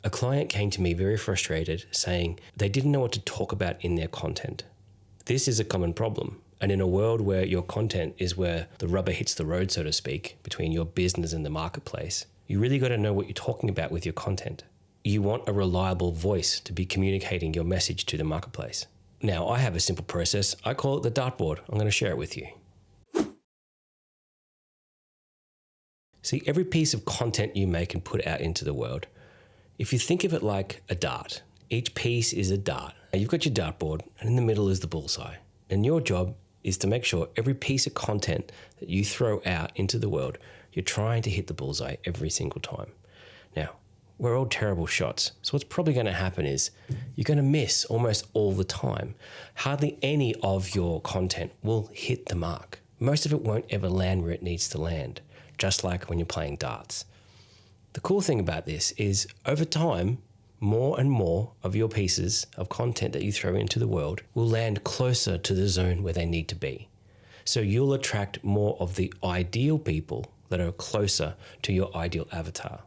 A client came to me very frustrated, saying they didn't know what to talk about in their content. This is a common problem. And in a world where your content is where the rubber hits the road, so to speak, between your business and the marketplace, you really got to know what you're talking about with your content. You want a reliable voice to be communicating your message to the marketplace. Now, I have a simple process. I call it the dartboard. I'm going to share it with you. See, every piece of content you make and put out into the world, if you think of it like a dart, each piece is a dart. Now, you've got your dartboard, and in the middle is the bullseye. And your job is to make sure every piece of content that you throw out into the world, you're trying to hit the bullseye every single time. Now, we're all terrible shots. So what's probably going to happen is you're going to miss almost all the time. Hardly any of your content will hit the mark. Most of it won't ever land where it needs to land, just like when you're playing darts. The cool thing about this is over time, more and more of your pieces of content that you throw into the world will land closer to the zone where they need to be. So you'll attract more of the ideal people that are closer to your ideal avatar.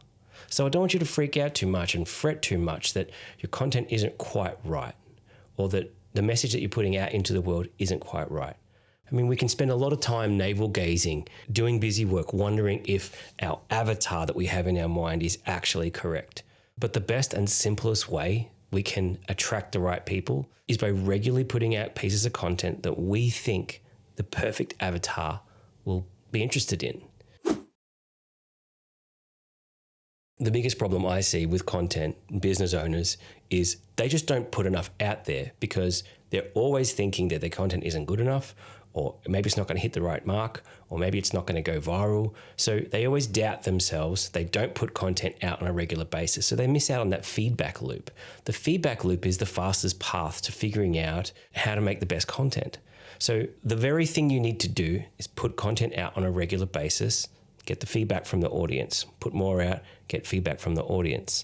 So I don't want you to freak out too much and fret too much that your content isn't quite right, or that the message that you're putting out into the world isn't quite right. I mean, we can spend a lot of time navel gazing, doing busy work, wondering if our avatar that we have in our mind is actually correct. But the best and simplest way we can attract the right people is by regularly putting out pieces of content that we think the perfect avatar will be interested in. The biggest problem I see with content business owners is they just don't put enough out there because they're always thinking that their content isn't good enough, or maybe it's not going to hit the right mark, or maybe it's not going to go viral. So they always doubt themselves. They don't put content out on a regular basis. So they miss out on that feedback loop. The feedback loop is the fastest path to figuring out how to make the best content. So the very thing you need to do is put content out on a regular basis, get the feedback from the audience, put more out, get feedback from the audience.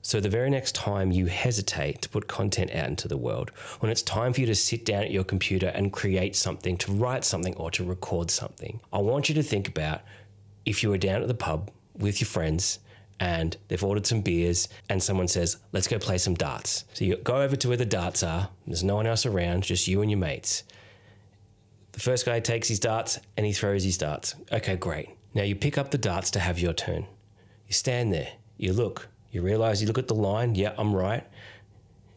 So the very next time you hesitate to put content out into the world, when it's time for you to sit down at your computer and create something, to write something or to record something, I want you to think about if you were down at the pub with your friends and they've ordered some beers and someone says, let's go play some darts. So you go over to where the darts are, there's no one else around, just you and your mates. The first guy takes his darts and he throws his darts. Okay, great. Now you pick up the darts to have your turn. You stand there, you look, you realize, you look at the line, yeah, I'm right.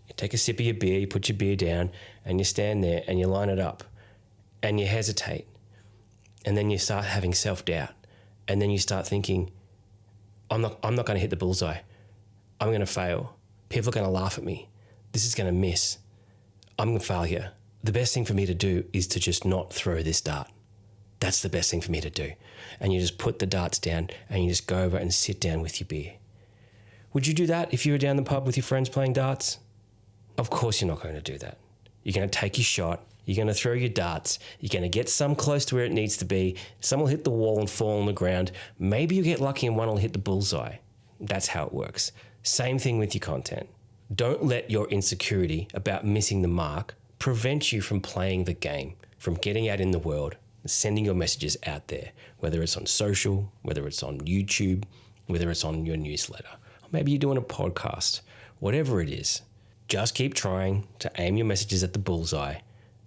You take a sip of your beer, you put your beer down, and you stand there and you line it up and you hesitate. And then you start having self-doubt. And then you start thinking, I'm not going to hit the bullseye. I'm going to fail. People are going to laugh at me. This is going to miss. I'm going to fail here. The best thing for me to do is to just not throw this dart. That's the best thing for me to do. And you just put the darts down and you just go over and sit down with your beer. Would you do that if you were down the pub with your friends playing darts? Of course you're not going to do that. You're going to take your shot. You're going to throw your darts. You're going to get some close to where it needs to be. Some will hit the wall and fall on the ground. Maybe you get lucky and one will hit the bullseye. That's how it works. Same thing with your content. Don't let your insecurity about missing the mark prevent you from playing the game, from getting out in the world, sending your messages out there, whether it's on social, whether it's on YouTube, whether it's on your newsletter, or maybe you're doing a podcast, whatever it is. Just keep trying to aim your messages at the bullseye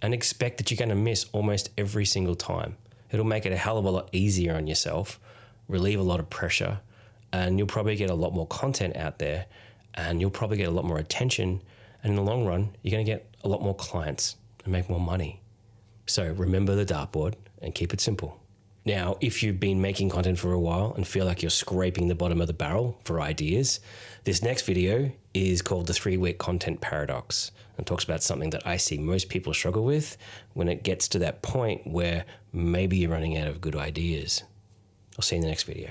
and expect that you're going to miss almost every single time. It'll make it a hell of a lot easier on yourself, relieve a lot of pressure, and you'll probably get a lot more content out there, and you'll probably get a lot more attention, and in the long run, you're going to get a lot more clients and make more money. So remember the dartboard and keep it simple. Now, if you've been making content for a while and feel like you're scraping the bottom of the barrel for ideas, this next video is called the 3-week content paradox and talks about something that I see most people struggle with when it gets to that point where maybe you're running out of good ideas. I'll see you in the next video.